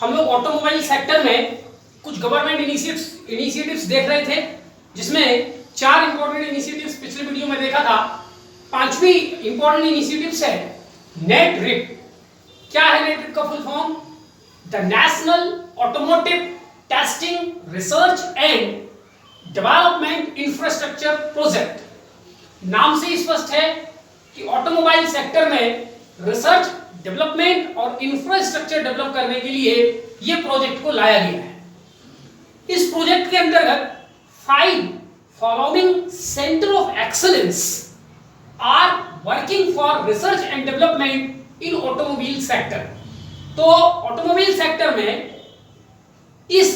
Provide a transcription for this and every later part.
हम लोग automobile sector में कुछ गवर्नमेंट इनिशिएटिव्स देख रहे थे, जिसमें 4 इंपॉर्टेंट इनिशिएटिव्स पिछले वीडियो में देखा था। 5वीं इंपॉर्टेंट इनिशिएटिव्स है नेट रिप। क्या है नेट रिप का full form? The national automotive testing research and development infrastructure project. नाम से स्पष्ट है कि ऑटोमोबाइल सेक्टर में रिसर्च, डेवलपमेंट और इंफ्रास्ट्रक्चर डेवलप करने के लिए यह प्रोजेक्ट को लाया गया है। इस प्रोजेक्ट के अंतर्गत 5 following centre of excellence are working for research and development in automobile sector. तो ऑटोमोबाइल सेक्टर में इस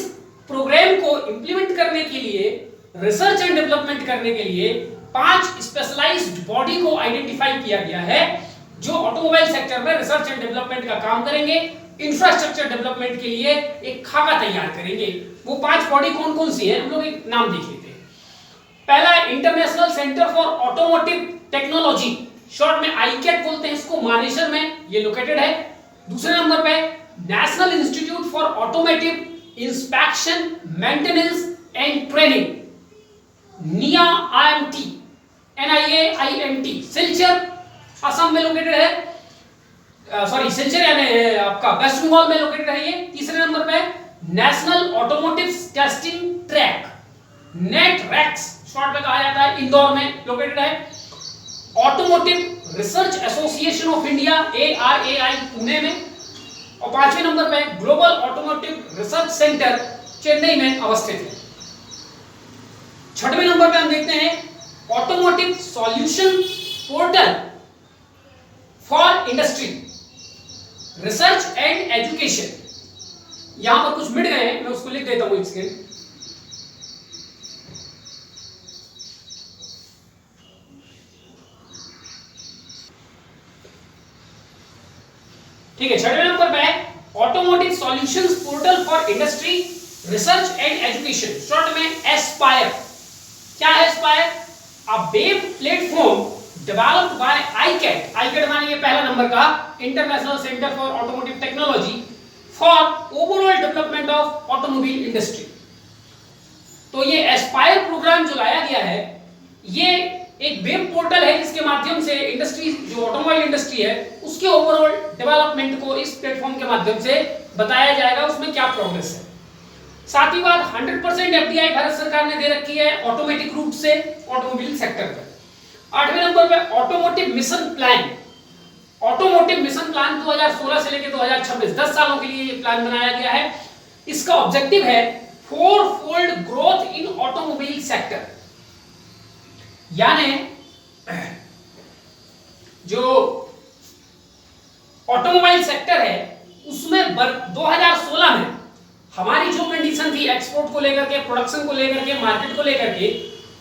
प्रोग्राम को इंप्लीमेंट करने के लिए, रिसर्च एंड डेवलपमेंट करने के लिए 5 स्पेशलाइज्ड बॉडी को आइडेंटिफाई किया गया है, जो ऑटोमोबाइल सेक्टर में रिसर्च एंड डेवलपमेंट का काम करेंगे, इंफ्रास्ट्रक्चर डेवलपमेंट के लिए एक खाका तैयार करेंगे। वो 5 बॉडी कौन कौन सी है, हम लोग एक नाम देख लेते हैं। पहला international centre for automotive technology, short में आईकैट बोलते हैं इसको, मानेसर में ये लोकेटेड है। दूसरे नंबर पे national institute for automotive inspection, maintenance and training, निया आईएमटी, NIAIMT, सिलचर असम में लोकेटेड है। सिलचर यानी आपका वेस्ट बंगाल में लोकेटेड है ये। तीसरे नंबर पे national automotive testing track, NATRAX short में कहा जाता है, इंदौर में लोकेटेड है। Automotive research association of India, ARAI, Pune में। और 5वें नंबर पे global automotive research centre, Chennai में अवस्थित है। 6वें नंबर पे हम देखते हैं automotive solution portal for industry, research and education. यहां पर कुछ मिट गए हैं, मैं उसको लिख देता हूं स्क्रीन। ठीक है, 6वें नंबर पे automotive solutions portal for industry, research and education, short में एस्पायर। क्या है ASPIRE? A web platform developed by ICAT. ICAT माने ये पहला नंबर का international centre for automotive technology for overall development of automobile industry. तो ये एस्पायर प्रोग्राम जो लाया गया है, ये एक वेब पोर्टल है जिसके माध्यम से इंडस्ट्री, जो ऑटोमोबाइल इंडस्ट्री है, उसके ओवरऑल डेवलपमेंट को इस प्लेटफॉर्म के माध्यम से बताया जाएगा, उसमें क्या प्रोग्रेस है। साथ ही बात 100% FDI भारत सरकार ने दे रखी है ऑटोमेटिक रूप से ऑटोमोबाइल सेक्टर पर। 8वें नंबर पे automotive mission plan. Automotive mission plan 2016 से लेकर 2026, 10 सालों के लिए ये प्लान बनाया गया है। इसका ऑब्जेक्टिव है 4-fold growth in automobile sector, यानी जो ऑटोमोबाइल सेक्टर है उसमें 2016 में हमारी जो कंडीशन थी एक्सपोर्ट को लेकर के, प्रोडक्शन को लेकर के, मार्केट को लेकर के,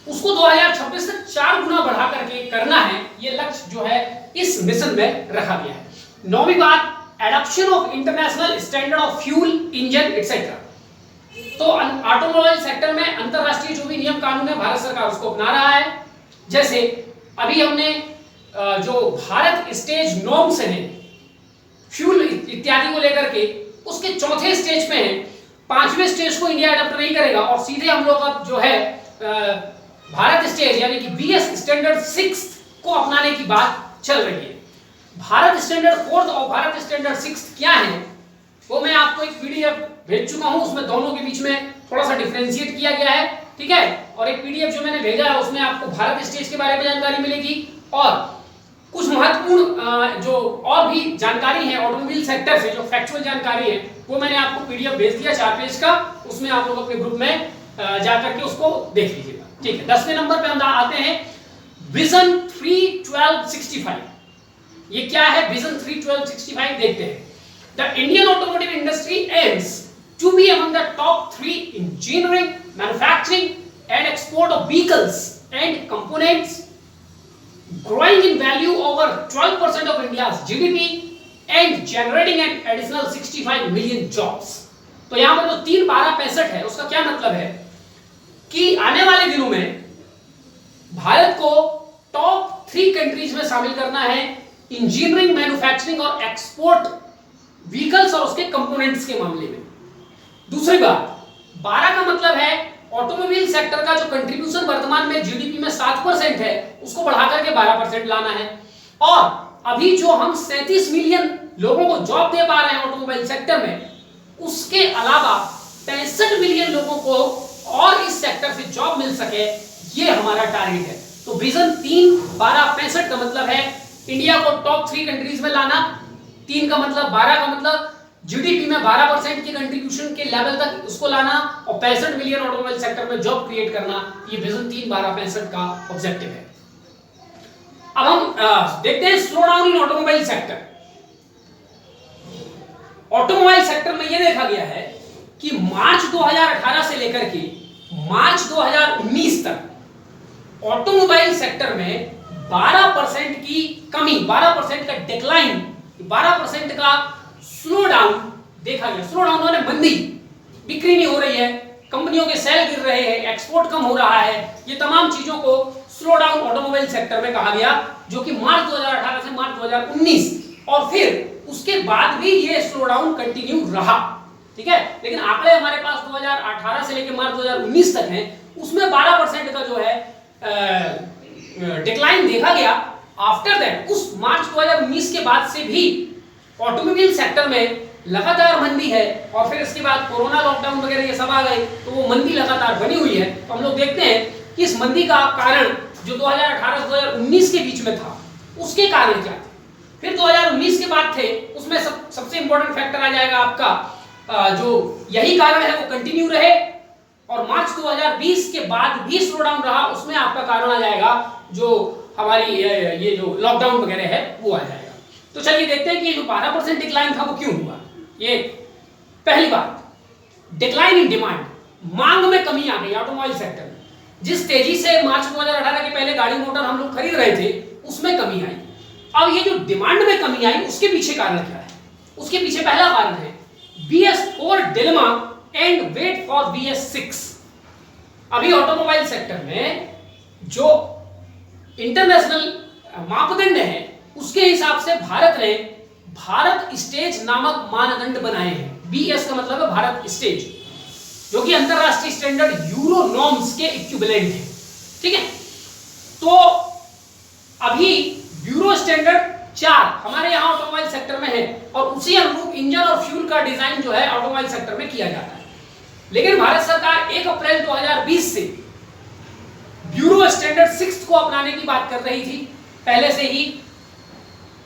उसको 2026 तक 4 गुना बढ़ा करके करना है। ये लक्ष्य जो है इस मिशन में रखा गया है। 9वीं बात adoption of international standard of fuel, engine etcetera. तो ऑटोमोबाइल सेक्टर में अंतरराष्ट्रीय जो भी नियम कानून है, भारत सरकार उसको अपना रहा है। जैसे अभी हमने जो भारत स्टेज नॉर्म्स हैं फ्यूल इत्यादि को लेकर के, उसके 4थे स्टेज पे हैं। 5वें स्टेज को इंडिया अडॉप्ट नहीं करेगा और सीधे हम लोग अब जो है भारत स्टेज यानी कि BS स्टैंडर्ड 6 को अपनाने की बात चल रही है। भारत स्टैंडर्ड 4 और भारत स्टैंडर्ड 6 क्या है, वो मैं आपको एक PDF भेज चुका हूं, उसमें दोनों के बीच में थोड़ा सा डिफरेंशिएट किया गया है, ठीक है। और एक PDF जो मैंने भेजा है उसमें आपको भारत स्टेज के बारे में जानकारी मिलेगी और कुछ महत्वपूर्ण जो और भी जानकारी है ऑटोमोबाइल सेक्टर से, जो फैक्चुअल जानकारी है, वो मैंने आपको PDF भेज दिया 4 पेज का। उसमें आप लोग अपने ग्रुप में जाकर के उसको देख लीजिएगा, ठीक है। 10वें नंबर पे हम आते हैं विजन 3-12-65। ये क्या है विजन 3-12-65, देखते हैं। The Indian automotive industry aims to be among the top 3 engineering, manufacturing and export of vehicles and components, growing in value over 12% of India's GDP and generating an additional 65 million jobs। तो यहां पर जो 3-12-65 है, उसका क्या मतलब है कि आने वाले दिनों में भारत को टॉप 3 कंट्रीज में शामिल करना है इंजीनियरिंग, मैन्युफैक्चरिंग और एक्सपोर्ट व्हीकल्स और उसके कंपोनेंट्स के मामले में। दूसरी बात, 12 का मतलब है ऑटोमोबाइल सेक्टर का जो कंट्रीब्यूशन वर्तमान में जीडीपी में 7% है उसको बढ़ाकर के 12% लाना है। और अभी जो हम 37 मिलियन लोगों को जॉब दे पा रहे हैं ऑटोमोबाइल सेक्टर में, उसके अलावा 65 मिलियन लोगों को और इस सेक्टर से जॉब मिल सके, ये हमारा टारगेट है। तो विजन 3 12 65 का मतलब है इंडिया को टॉप 3 कंट्रीज में लाना। 3 का मतलब 12 का मतलब जीडीपी में 12% की कंट्रीब्यूशन के लेवल तक उसको लाना और 65 मिलियन ऑटोमोबाइल सेक्टर में जॉब क्रिएट करना, ये विजन 3 12 65 का ऑब्जेक्टिव है। अब हम देखते हैं slow down in automobile sector. Automobile sector में यह देखा गया है कि मार्च 2018 से लेकर के मार्च 2019 तक ऑटोमोबाइल सेक्टर में 12% की कमी, 12% का डिक्लाइन, 12% का स्लो डाउन देखा गया। स्लो डाउन होने मंदी, बिक्री नहीं हो रही है, कंपनियों के सेल गिर रहे हैं, एक्सपोर्ट कम हो रहा है, ये तमाम चीजों को स्लो डाउन ऑटोमोबाइल सेक्टर में कहा गया, जो कि मार्च 2018 से मार्च 2019 और फिर उसके बाद भी ये स्लो डाउन कंटिन्यू रहा। ठीक है, लेकिन आंकड़े हमारे पास 2018 से लेकर मार्च 2019 तक हैं, उसमें 12% का जो है डिक्लाइन देखा गया। आफ्टर दैट उस मार्च 2019 के बाद से भी ऑटोमोबाइल सेक्टर में लगातार मंदी है और फिर इसके बाद कोरोना लॉकडाउन वगैरह ये सब आ गए, तो वो मंदी लगातार बनी हुई है। तो हम लोग देखते हैं कि इस मंदी का कारण जो 2018 से 2019 के बीच में था, उसके कारण क्या थे। फिर 2019 के बाद थे, उसमें सबसे इंपॉर्टेंट फैक्टर आ जाएगा आपका जो यही कारण है वो कंटिन्यू रहे, और मार्च 2020 के बाद भी स्लो डाउन रहा, उसमें आपका कारण आ जाएगा जो हमारी ये जो लॉकडाउन वगैरह है वो आ जाएगा। तो चलिए देखते हैं कि जो 12% डिक्लाइन था वो क्यों हुआ। ये पहली बात, डिक्लाइन इन डिमांड, मांग में कमी आ गई ऑटोमोबाइल सेक्टर में। जिस तेजी से मार्च 2018 के पहले गाड़ी मोटर हम लोग खरीद रहे थे, उसमें कमी आई। अब ये जो डिमांड में कमी आई, उसके पीछे कारण क्या है? उसके पीछे पहला कारण है BS4 dilemma and wait for BS6। अभी ऑटोमोबाइल सेक्टर में जो इंटरनेशनल मापदंड है उसके हिसाब से भारत ने भारत स्टेज नामक मानदंड बनाए हैं। BS का मतलब है भारत स्टेज, जो कि अंतरराष्ट्रीय स्टैंडर्ड यूरो नॉर्म्स के इक्विवेलेंट है। ठीक है, तो अभी ब्यूरो स्टैंडर्ड 4 हमारे यहाँ ऑटोमोबाइल सेक्टर में है और उसी अनुरूप इंजन और फ्यूल का डिजाइन जो है ऑटोमोबाइल सेक्टर में किया जाता है। लेकिन भारत सरकार 1 अप्रैल 2020 से ब्यूरो स्टैंडर्ड 6 को अपनाने की बात कर रही थी पहले से ही।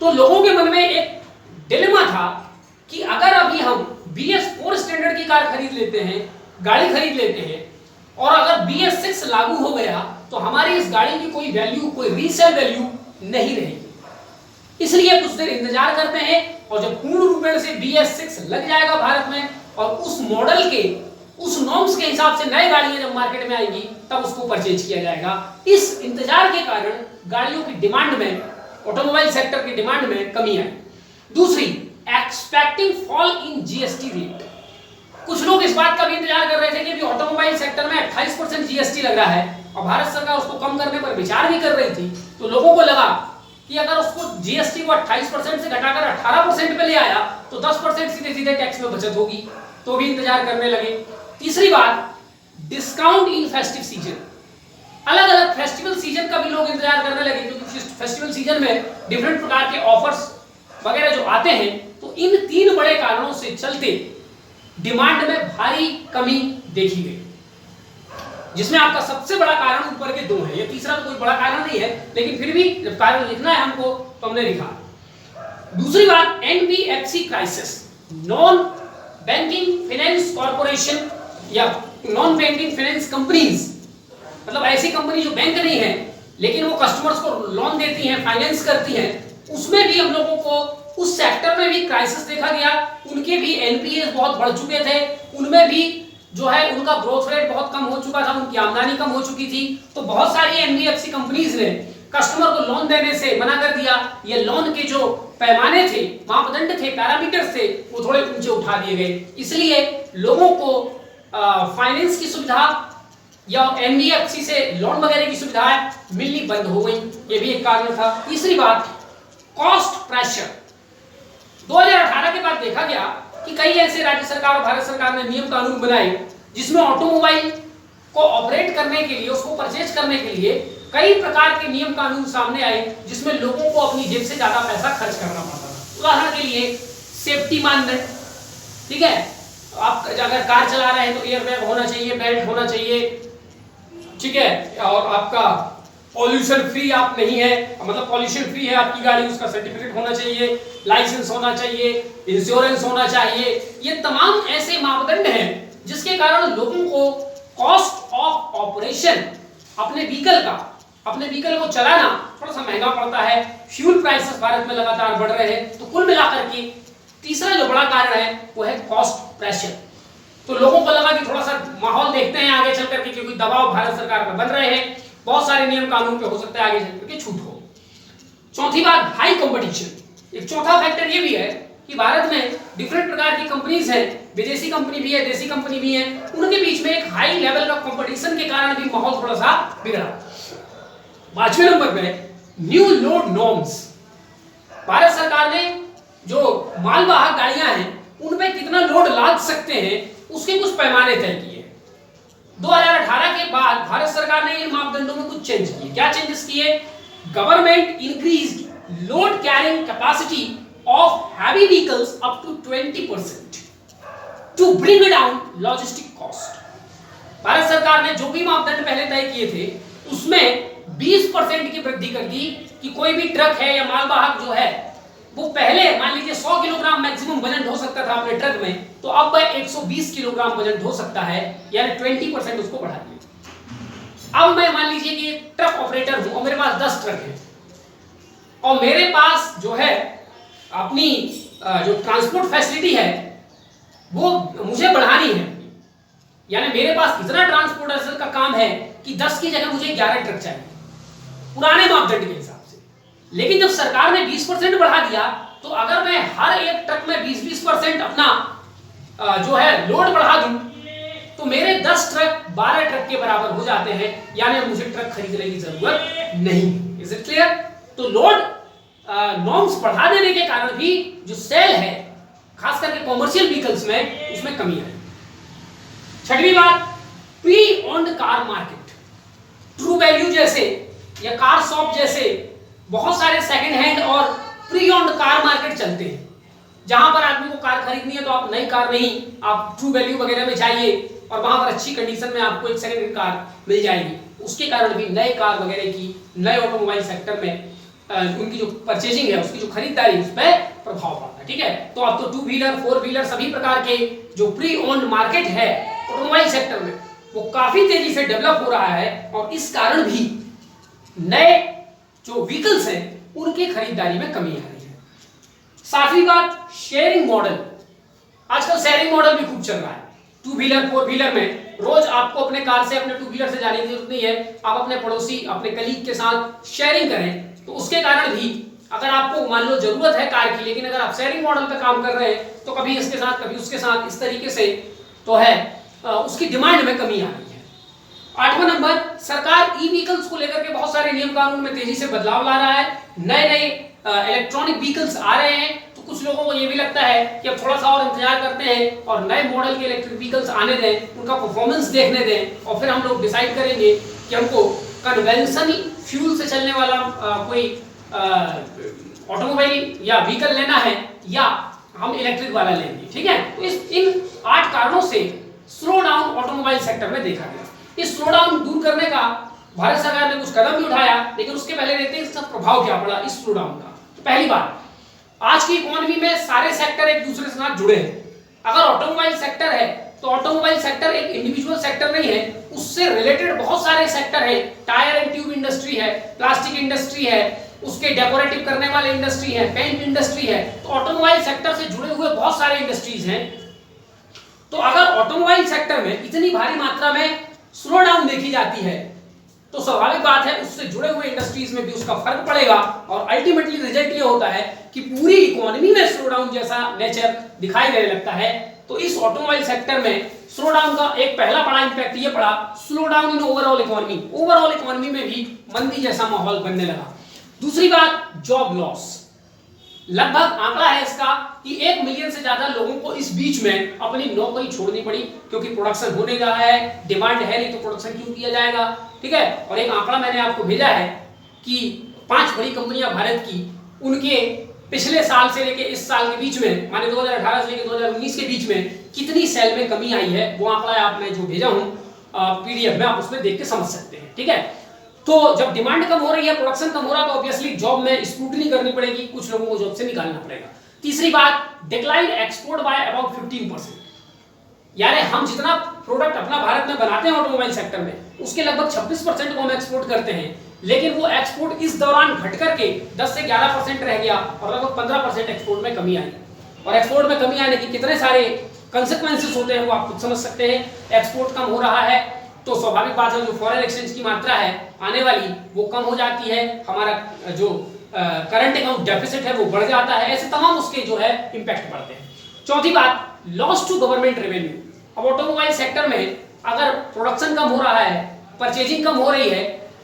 तो लोगों के मन में एक डिलेमा था कि अगर अभी हम BS4 स्टैंडर्ड की कार खरीद लेते हैं, गाड़ी खरीद लेते हैं, और अगर BS6 लागू हो गया तो हमारी इस गाड़ी की कोई वैल्यू, कोई रीसेल वैल्यू नहीं रहेगी। इसलिए कुछ देर इंतजार करते हैं और जब पूर्ण रूपेण से BS6 लग जाएगा भारत में और उस मॉडल के, उस नॉर्म्स के हिसाब से नई गाड़ियां जब मार्केट में आएंगी तब उसको परचेज किया जाएगा। इस इंतजार के कारण गाड़ियों की डिमांड में, ऑटोमोबाइल सेक्टर की डिमांड में कमी आई। दूसरी, expecting fall in GST rate. कुछ लोग इस बात का भी इंतजार कर रहे थे कि ऑटोमोबाइल सेक्टर में 28% GST लग रहा है और भारत सरकार उसको कम करने पर विचार भी कर रही थी। तो लोगों को लगा कि अगर उसको GST को 28% से घटाकर 18% पे ले आया तो 10% सीधे सीधे टैक्स में बचत होगी, तो भी इंतजार करने लगे। तीसरी बात, डिस्काउंट इन फेस्टिव सीजन। अलग अलग फेस्टिवल सीजन का भी लोग इंतजार करने लगे, क्योंकि फेस्टिवल सीजन में डिफरेंट प्रकार के ऑफर्स वगैरह जो आते हैं। तो इन 3 बड़े कारणों से चलते डिमांड में भारी कमी देखी गई, जिसमें आपका सबसे बड़ा कारण ऊपर के 2 है। ये तीसरा तो कोई बड़ा कारण नहीं है, लेकिन फिर भी जब कारण लिखना है हमको तो हमने लिखा। दूसरी बात, NBFC crisis, non banking finance corporation या नॉन बैंकिंग फाइनेंस कंपनीज, मतलब ऐसी कंपनी जो बैंक नहीं है लेकिन वो कस्टमर्स को लोन देती हैं, फाइनेंस करती हैं, उसमें भी हम लोगों को, उस सेक्टर में भी क्राइसिस देखा गया। उनके भी NPAs बहुत बढ़ चुके थे, उनमें भी जो है उनका ग्रोथ रेट बहुत कम हो चुका था, उनकी आमदनी कम हो चुकी थी। तो बहुत सारी NBFC कंपनीज ने कस्टमर को लोन देने से मना कर दिया। ये लोन के जो पैमाने थे, मापदंड थे, पैरामीटर्स थे, वो थोड़े ऊंचे उठा दिए गए। इसलिए लोगों को फाइनेंस की सुविधा या NBFC से लोन वगैरह की सुविधाएं मिलनी बंद हो गई, ये भी एक कारण था। तीसरी बात, कॉस्ट प्रेशर। 2018 के बाद देखा गया कि कई ऐसे राज्य सरकार और भारत सरकार ने नियम कानून बनाए जिसमें ऑटोमोबाइल को ऑपरेट करने के लिए, उसको परचेज करने के लिए कई प्रकार के नियम कानून सामने आए जिसमें लोगों को अपनी जेब से ज्यादा पैसा खर्च करना पड़ता था। उदाहरण के लिए सेफ्टी मानदंड, ठीक है, आप अगर कार चला रहे हैं तो एयरबैग होना चाहिए, बेल्ट होना चाहिए, ठीक है, और आपका पॉल्यूशन फ्री आप नहीं है, मतलब पॉल्यूशन फ्री है आपकी गाड़ी, उसका सर्टिफिकेट होना चाहिए, लाइसेंस होना चाहिए, इंश्योरेंस होना चाहिए। ये तमाम ऐसे मापदंड हैं जिसके कारण लोगों को कॉस्ट ऑफ ऑपरेशन अपने व्हीकल को चलाना थोड़ा सा महंगा पड़ता है। फ्यूल प्राइसेस भारत में लगातार बढ़ रहे हैं। तो कुल मिलाकर के तीसरा जो बड़ा कारण है वो है कॉस्ट प्रेशर। तो लोगों को लगा कि थोड़ा सा माहौल देखते हैं आगे चल करके, क्योंकि दबाव भारत सरकार पर बन रहे हैं, बहुत सारे नियम कानून पे हो सकता है आगे चल करके छूट हो। चौथी बात, हाई कंपटीशन। एक चौथा फैक्टर ये भी है कि भारत में डिफरेंट प्रकार की कंपनीज हैं, विदेशी कंपनी भी है, देसी कंपनी भी है, उनके बीच में एक हाई लेवल का कंपटीशन के कारण भी माहौल थोड़ा सा बिगड़ा। 5वें नंबर पे न्यू लोड नॉर्म्स। भारत सरकार ने जो मालवाहक गाड़ियां हैं उनमें कितना लोड लाद सकते हैं उसके कुछ पैमाने तय किए। 2018 के बाद भारत सरकार ने इन मापदंडों में कुछ चेंज किए। क्या चेंजेस किए? Government increased load carrying capacity of heavy vehicles up to 20% to bring down logistic cost. Bharat सरकार ने जो भी मापदंड पहले तय किए थे उसमें 20% की वृद्धि कर दी कि कोई भी ट्रक है या मालवाहक जो है वो पहले मान लीजिए 100 किलोग्राम मैक्सिमम वजन ढो सकता था अपने ट्रक में, तो अब 120 किलोग्राम वजन ढो सकता है, यानी 20% उसको बढ़ा दिया। अब मैं मान लीजिए कि एक ट्रक ऑपरेटर हूं और मेरे पास 10 ट्रक है और मेरे पास जो है अपनी जो ट्रांसपोर्ट फैसिलिटी है वो मुझे बढ़ानी है, यानी मेरे पास इतना ट्रांसपोर्टेशन का काम है कि 10 की जगह मुझे 11 ट्रक चाहिए पुराने मापदंड के हिसाब से। लेकिन जब सरकार ने 20% बढ़ा दिया तो अगर मैं हर एक ट्रक में 20% अपना जो है लोड बढ़ा दूं तो मेरे 10 ट्रक 12 ट्रक के बराबर हो जाते हैं, यानी मुझे ट्रक खरीदने की जरूरत नहीं। Is it clear? तो लोड नॉर्म्स बढ़ा देने के कारण भी जो सेल है खास करके कॉमर्शियल व्हीकल्स में उसमें कमी आई। छठवीं बात, pre owned car market. True value जैसे या कार शॉप जैसे बहुत सारे सेकंड हैंड और प्री ओन्ड कार मार्केट चलते हैं, जहां पर आदमी को कार खरीदनी है तो आप नई कार नहीं, आप ट्रू वैल्यू वगैरह में जाइए और वहां पर अच्छी कंडीशन में आपको एक सेकंड हैंड कार मिल जाएगी। उसके कारण भी नए कार वगैरह की, नए ऑटोमोबाइल सेक्टर में उनकी जो परचेजिंग है, उसकी जो खरीदारी, उस पर प्रभाव पड़ता है। ठीक है, तो अब तो 2 व्हीलर 4 व्हीलर सभी प्रकार के जो प्री ओन्ड मार्केट है ऑटोमोबाइल सेक्टर में वो काफी तेजी से डेवलप हो रहा है और इस कारण भी नए जो व्हीकल्स हैं उनकी खरीदारी में कमी आ रही है। सातवीं बात, शेयरिंग मॉडल। आजकल शेयरिंग मॉडल भी खूब चल रहा है। 2 व्हीलर 4 व्हीलर में रोज आपको अपने कार से अपने 2 व्हीलर से जाने की जरूरत नहीं है, आप अपने पड़ोसी, अपने कलीग के साथ शेयरिंग करें। तो उसके कारण भी अगर आपको मान लो जरूरत है कार की, लेकिन अगर आप शेयरिंग मॉडल पे काम कर रहे हैं तो कभी इसके साथ कभी उसके साथ, इस तरीके से तो है उसकी डिमांड में कमी आ रही है। 8वां नंबर, सरकार ई व्हीकल्स को लेकर के बहुत सारे नियम कानून में तेजी से बदलाव ला रहा है। नए इलेक्ट्रॉनिक व्हीकल्स आ रहे हैं तो कुछ लोगों को ये भी लगता है कि अब थोड़ा सा और इंतजार करते हैं और नए मॉडल के इलेक्ट्रिक व्हीकल्स आने दें, उनका परफॉर्मेंस देखने दें और फिर हम लोग डिसाइड करेंगे कि हमको कन्वेंशनल फ्यूल से चलने वाला कोई ऑटोमोबाइल या व्हीकल लेना है या हम इलेक्ट्रिक वाला लेंगे। ठीक है, तो इन 8 कारणों से स्लो डाउन ऑटोमोबाइल सेक्टर में देखा गया। इस स्लो डाउन दूर करने का भारत सरकार ने कुछ कदम भी उठाया, लेकिन उसके पहले देखते हैं इसका प्रभाव क्या पड़ा इस स्लो डाउन का। तो पहली बात, आज की इकोनॉमी में सारे सेक्टर एक दूसरे के साथ जुड़े हैं। अगर ऑटोमोबाइल सेक्टर है तो ऑटोमोबाइल सेक्टर एक इंडिविजुअल सेक्टर नहीं है, उससे रिलेटेड बहुत सारे सेक्टर है। टायर एंड ट्यूब इंडस्ट्री है, प्लास्टिक इंडस्ट्री है, उसके डेकोरेटिव करने वाले इंडस्ट्री है, पेंट इंडस्ट्री है। तो ऑटोमोबाइल सेक्टर से जुड़े हुए बहुत सारे इंडस्ट्रीज हैं। तो अगर ऑटोमोबाइल सेक्टर में इतनी भारी मात्रा में स्लो डाउन देखी जाती है तो स्वाभाविक बात है उससे जुड़े हुए इंडस्ट्रीज में भी उसका फर्क पड़ेगा और अल्टीमेटली रिजल्ट ये होता है कि पूरी इकोनॉमी में स्लो डाउन जैसा नेचर दिखाई देने लगता है। तो इस ऑटोमोबाइल सेक्टर में स्लो डाउन का एक पहला बड़ा इंपैक्ट ये पड़ा, slow down in overall economy. Overall economy में भी मंदी जैसा माहौल बनने लगा। दूसरी बात, जॉब लॉस। लगभग आंकड़ा है इसका कि 1 मिलियन से ज्यादा लोगों को इस बीच में अपनी नौकरी छोड़नी पड़ी, क्योंकि प्रोडक्शन होने जा रहा है, डिमांड है नहीं तो प्रोडक्शन क्यों किया जाएगा, ठीक है। और एक आंकड़ा मैंने आपको भेजा है कि 5 बड़ी कंपनियां भारत की, उनके पिछले साल से लेके इस साल के बीच में, माने 2018 से लेके 2019 के बीच में कितनी सेल में कमी आई है। वो आंकड़ा आपने जो भेजा हूं पीडीएफ में, आप उसमें देख के समझ सकते हैं, ठीक है। तो जब डिमांड कम हो रही है, प्रोडक्शन कम हो रहा है, तो ऑब्वियसली जॉब में स्क्रूटनी करनी पड़ेगी, कुछ लोगों को जॉब से निकालना पड़ेगा। तीसरी बात, डिक्लाइन एक्सपोर्ट बाय अबाउट 15%, यानी हम जितना प्रोडक्ट अपना भारत में बनाते हैं ऑटोमोबाइल सेक्टर में, उसके लगभग 26% को हम एक्सपोर्ट करते हैं, लेकिन वो एक्सपोर्ट इस दौरान घट करके 10 से 11% रह गया और लगभग 15% एक्सपोर्ट में कमी आई। और एक्सपोर्ट में कमी आने के कितने सारे कंसेक्वेंसेस होते हैं वो आप खुद समझ सकते हैं। एक्सपोर्ट कम हो रहा है तो स्वाभाविक बात है जो फॉरेन एक्सचेंज की मात्रा है आने वाली वो कम हो जाती है, हमारा जो करंट अकाउंट डेफिसिट है वो बढ़ जाता है, ऐसे तमाम उसके जो है इंपैक्ट बढ़ते हैं। चौथी बात, लॉस टू गवर्नमेंट रेवेन्यू। अब ऑटोमोबाइल सेक्टर में अगर प्रोडक्शन कम हो रहा है, परचेजिंग कम हो रही है,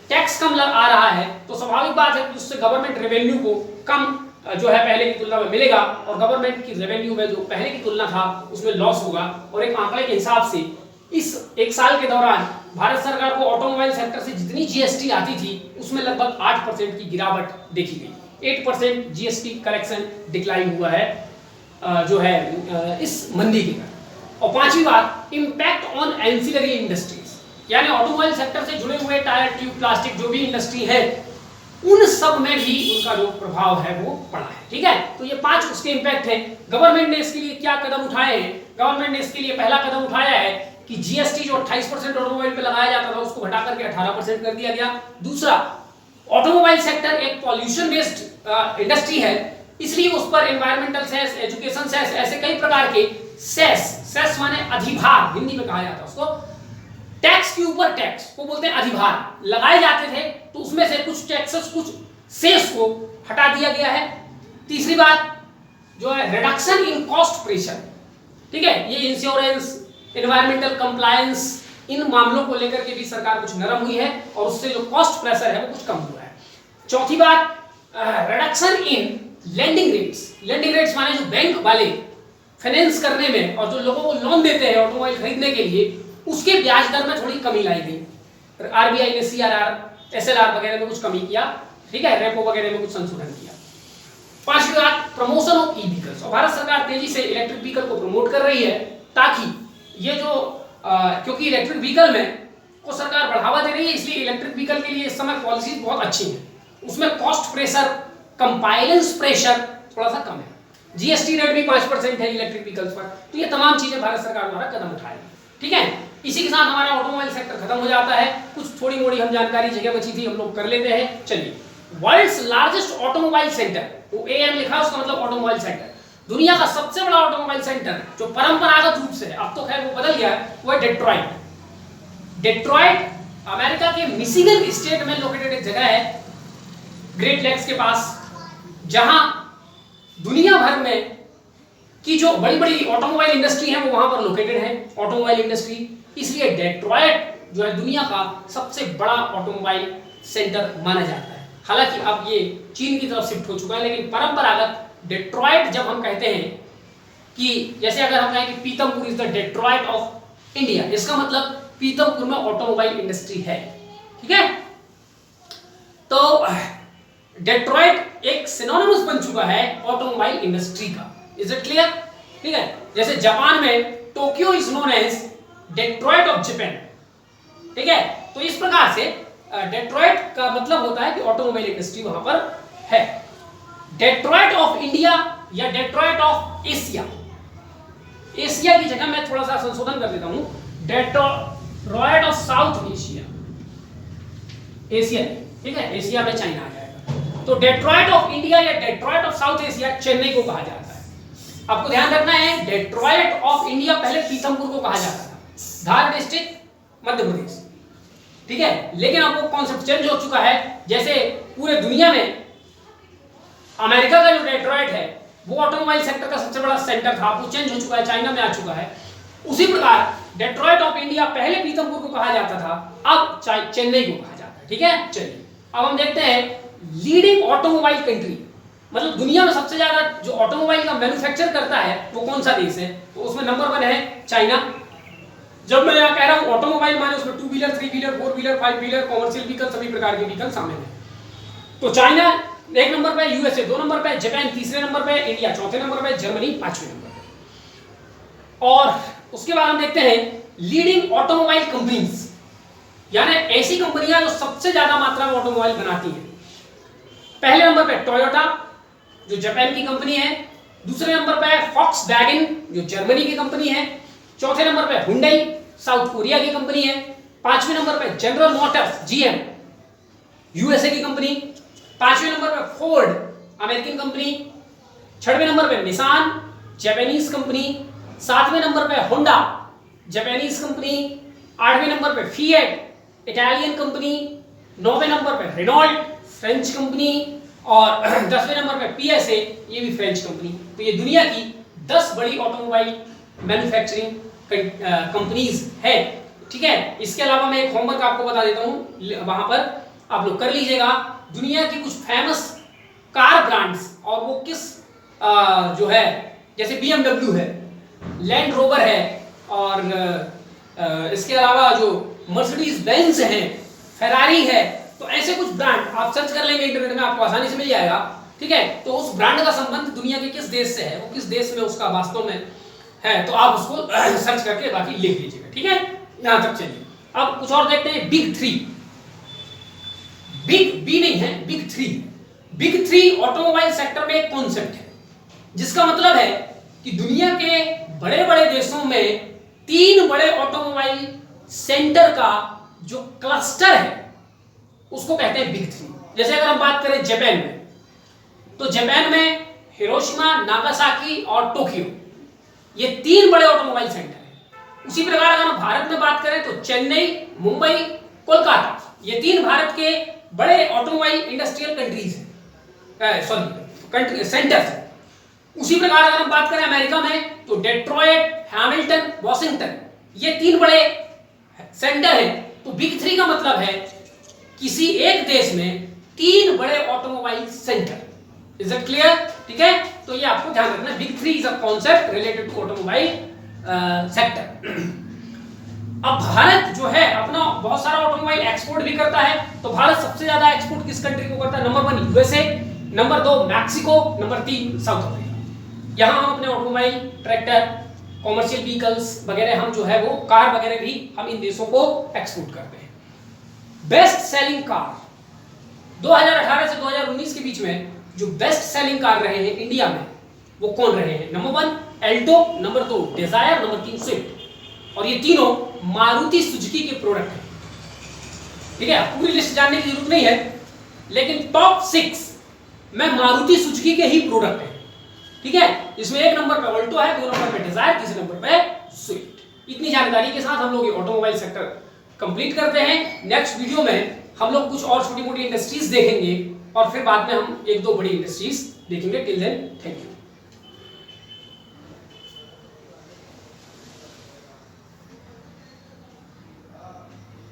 टैक्स कम आ रहा है, तो स्वाभाविक बात है कि उससे गवर्नमेंट रेवेन्यू को कम जो है पहले की तुलना में मिलेगा और गवर्नमेंट की रेवेन्यू में जो पहले की तुलना था उसमें लॉस होगा। और एक आंकड़े के हिसाब से इस एक साल के दौरान भारत सरकार को ऑटोमोबाइल सेक्टर से जितनी जीएसटी आती थी उसमें लगभग 8% की गिरावट देखी गई। 8% जीएसटी कलेक्शन डिक्लाइन हुआ है जो है इस मंदी के कारण। और पांचवी बात, इंपैक्ट ऑन एंसिलरी इंडस्ट्रीज, यानी ऑटोमोबाइल सेक्टर से जुड़े हुए टायर, ट्यूब, प्लास्टिक जो भी इंडस्ट्री है उन सब में भी उनका जो प्रभाव है वो पड़ा है, ठीक है। तो ये 5 उसके इंपैक्ट है। गवर्नमेंट ने इसके लिए क्या कदम उठाए हैं? गवर्नमेंट ने इसके लिए पहला कदम उठाया है कि जीएसटी जो 28% ऑटोमोबाइल पे लगाया जाता था उसको घटा करके 18% कर दिया गया। दूसरा, ऑटोमोबाइल सेक्टर एक पॉल्यूशन बेस्ड इंडस्ट्री है, इसलिए उस पर एनवायरमेंटल सेस, एजुकेशन सेस, ऐसे कई प्रकार के सेस माने अधिभार हिंदी में कहा जाता है उसको, टैक्स के ऊपर टैक्स को बोलते हैं अधिभार, लगाए जाते थे, तो उसमें से कुछ टैक्सेस, कुछ सेस को हटा दिया गया है। तीसरी बात जो है रिडक्शन इन कॉस्ट प्रेशर, ठीक है, ये इंश्योरेंस, एनवायरमेंटल कंप्लायंस, इन मामलों को लेकर के भी सरकार कुछ नरम हुई है और उससे जो कॉस्ट प्रेशर है वो कुछ कम हुआ है। चौथी बात, reduction in lending rates. Lending rates माने जो बैंक वाले फाइनेंस करने में और जो लोगों को लोन देते हैं ऑटोमोबाइल खरीदने के लिए, उसके ब्याज दर में थोड़ी कमी लाई गई। आरबीआई ने सीआरआर, एसएलआर वगैरह में कुछ कमी किया, ठीक है, रेपो वगैरह में कुछ संशोधन किया। पांचवी बात, प्रमोशन ऑफ ई व्हीकल्स। और भारत सरकार तेजी से इलेक्ट्रिक व्हीकल को प्रमोट कर रही है ताकि ये जो क्योंकि इलेक्ट्रिक व्हीकल में को सरकार बढ़ावा दे रही है, इसलिए इलेक्ट्रिक व्हीकल के लिए इस समय पॉलिसीज बहुत अच्छी हैं। उसमें कॉस्ट प्रेशर, कंपाइलेंस प्रेशर थोड़ा सा कम है, जीएसटी रेट भी 5% है इलेक्ट्रिक व्हीकल्स पर। तो ये तमाम चीजें भारत सरकार द्वारा कदम उठाई, ठीक है। इसी के साथ हमारा ऑटोमोबाइल सेक्टर खत्म हो जाता है। कुछ थोड़ी मोड़ी हम जानकारी जगह बची थी हम लोग कर लेते हैं। चलिए, वर्ल्ड्स लार्जेस्ट ऑटोमोबाइल सेंटर, वो एएम लिखा है उसका मतलब ऑटोमोबाइल सेंटर, दुनिया का सबसे बड़ा ऑटोमोबाइल सेंटर जो परंपरागत रूप से, अब तो खैर वो बदल गया है, वो है डेट्रॉइट। डेट्रॉइट अमेरिका के मिशिगन स्टेट में लोकेटेड एक जगह है, ग्रेट लेक्स के पास, जहां दुनिया भर में की जो बड़ी बड़ी ऑटोमोबाइल इंडस्ट्री है वो वहां पर लोकेटेड है, ऑटोमोबाइल इंडस्ट्री। इसलिए डेट्रॉइट जो है दुनिया का सबसे बड़ा ऑटोमोबाइल सेंटर माना जाता है। हालांकि अब ये चीन की तरफ शिफ्ट हो चुका है, लेकिन परंपरागत डेट्रॉइट जब हम कहते हैं कि जैसे अगर हम कहें कि Pithampur is the Detroit of India, इसका मतलब पीतमपुर में ऑटोमोबाइल इंडस्ट्री है, ठीक है। तो डेट्रॉइट एक सिनोनिमस बन चुका है ऑटोमोबाइल इंडस्ट्री का। Is it clear? ठीक है। जैसे जापान में Tokyo is known as Detroit of Japan, ठीक है। तो इस प्रकार से डेट्रॉइट का मतलब होता है कि ऑटोमोबाइल इंडस्ट्री वहां पर है। डेट्रॉइट ऑफ इंडिया या डेट्रॉइट ऑफ एशिया, एशिया की जगह मैं थोड़ा सा संशोधन कर देता हूं, Detroit of south Asia, Asia, ठीक है, एशिया में चाइना आ जाएगा। तो डेट्रॉइट ऑफ इंडिया या Detroit of south Asia Chennai को कहा जाता है। आपको ध्यान रखना है, डेट्रॉइट ऑफ इंडिया पहले पीथमपुर को कहा जाता था, धार डिस्ट्रिक्ट मध्य प्रदेश, ठीक है। लेकिन अब वो कॉन्सेप्ट चेंज हो चुका है। जैसे पूरे दुनिया में अमेरिका का जो डेट्रॉइट है वो ऑटोमोबाइल सेक्टर का सबसे बड़ा सेंटर था, वो चेंज हो चुका है, चाइना में आ चुका है। उसी प्रकार डेट्रॉइट ऑफ इंडिया पहले पीथमपुर को कहा जाता था, अब चेन्नई को कहा जाता है, ठीक है। चलिए अब हम देखते हैं लीडिंग ऑटोमोबाइल कंट्री। मतलब दुनिया में सबसे ज्यादा जो ऑटोमोबाइल का मैन्युफैक्चर करता है वो कौन सा देश है, तो उसमें नंबर 1 है चाइना। जब मैं यहाँ कह रहा हूँ ऑटोमोबाइल माने उसमें 2 wheeler, 3 wheeler, 4 wheeler, 5 wheeler, commercial vehicle, सभी प्रकार के व्हीकल शामिल है। तो चाइना 1 नंबर पे, यूएसए 2 नंबर पे, जापान 3रे नंबर पे, इंडिया 4थे नंबर पे, जर्मनी 5वें नंबर पे। और उसके बाद हम देखते हैं लीडिंग ऑटोमोबाइल कंपनीज, यानी ऐसी कंपनियां जो सबसे ज्यादा मात्रा में ऑटोमोबाइल बनाती हैं। पहले नंबर पे टोयोटा जो जापान की कंपनी है, दूसरे नंबर पे फॉक्सवैगन जो जर्मनी की कंपनी है, चौथे नंबर पे हुंडई साउथ कोरिया की कंपनी है, 5वें नंबर पे जनरल मोटर्स जीएम यूएसए की कंपनी, 5वें नंबर पे फोर्ड अमेरिकन कंपनी, 6वें नंबर पे निसान जापानीज कंपनी, 7वें नंबर पे होंडा जापानीज कंपनी, 8वें नंबर पे फिएट इटालियन कंपनी, 9वें नंबर पे रेनॉल्ट फ्रेंच कंपनी और 10वें नंबर पे पीएसए ये भी फ्रेंच कंपनी। तो ये दुनिया की 10 बड़ी ऑटोमोबाइल मैन्युफैक्चरिंग कंपनीज है। ठीक है, इसके अलावा मैं एक होमवर्क आपको बता देता हूं, वहां पर आप लोग कर लीजिएगा। दुनिया की कुछ फेमस कार ब्रांड्स और वो किस जो है, जैसे BMW है, लैंड रोवर है और इसके अलावा जो मर्सिडीज बेंज है, फेरारी है, तो ऐसे कुछ ब्रांड आप सर्च कर लेंगे इंटरनेट में, आपको आसानी से मिल जाएगा। ठीक है, तो उस ब्रांड का संबंध दुनिया के किस देश से है, वो किस देश में उसका वास्तव में है, तो आप उसको सर्च करके बाकी लिख लीजिएगा। ठीक है, यहां तक चलिए। अब कुछ और देखते हैं, बिग 3। बिग बी नहीं है, बिग 3। बिग 3 ऑटोमोबाइल सेक्टर में एक कॉन्सेप्ट है जिसका मतलब है कि दुनिया के बड़े बड़े देशों में 3 बड़े ऑटोमोबाइल सेंटर का जो क्लस्टर है उसको कहते हैं बिग 3। जैसे अगर हम बात करें जापान में, तो जापान में हिरोशिमा, नागासाकी और टोक्यो, ये 3 बड़े ऑटोमोबाइल सेंटर हैं। उसी प्रकार अगर हम भारत में बात करें तो चेन्नई, मुंबई, कोलकाता, ये 3 भारत के बड़े ऑटोमोबाइल इंडस्ट्रियल कंट्रीज हैं, सॉरी सेंटर्स हैं। उसी प्रकार अगर हम बात करें अमेरिका में तो डेट्रॉयट, हैमिल्टन, वॉशिंगटन, ये 3 बड़े सेंटर हैं। तो बिग 3 का मतलब है किसी एक देश में 3 बड़े automobile centre. Is it clear? ठीक है, तो ये आपको ध्यान रखना, big 3 is a concept related to automobile sector. अब भारत जो है अपना बहुत सारा ऑटोमोबाइल एक्सपोर्ट भी करता है। तो भारत सबसे ज्यादा एक्सपोर्ट किस कंट्री को करता है? Number 1 USA, number 2 Mexico, number 3 south Africa. यहां हम अपने ऑटोमोबाइल, ट्रैक्टर, कॉमर्शियल व्हीकल्स वगैरह, हम जो है वो कार वगैरह भी हम इन देशों को एक्सपोर्ट करते हैं। बेस्ट सेलिंग कार 2018 से 2019 के बीच में जो बेस्ट सेलिंग कार रहे हैं इंडिया में वो कौन रहे हैं? Number 1 Alto, number 2 Dzire, number 3 Swift. और ये तीनों मारुति सुजुकी के प्रोडक्ट हैं। ठीक है, पूरी लिस्ट जानने की जरूरत नहीं है, लेकिन टॉप 6 में मारुति सुजुकी के ही प्रोडक्ट हैं। ठीक है, इसमें 1 नंबर पे ऑल्टो है, 2 नंबर पे डिजायर, 3 नंबर पे स्विफ्ट। इतनी जानकारी के साथ हम लोग ये ऑटोमोबाइल सेक्टर कंप्लीट करते हैं। नेक्स्ट वीडियो में हम लोग कुछ और छोटी मोटी इंडस्ट्रीज देखेंगे और फिर बाद में हम 1-2 बड़ी इंडस्ट्रीज देखेंगे। Till then thank you.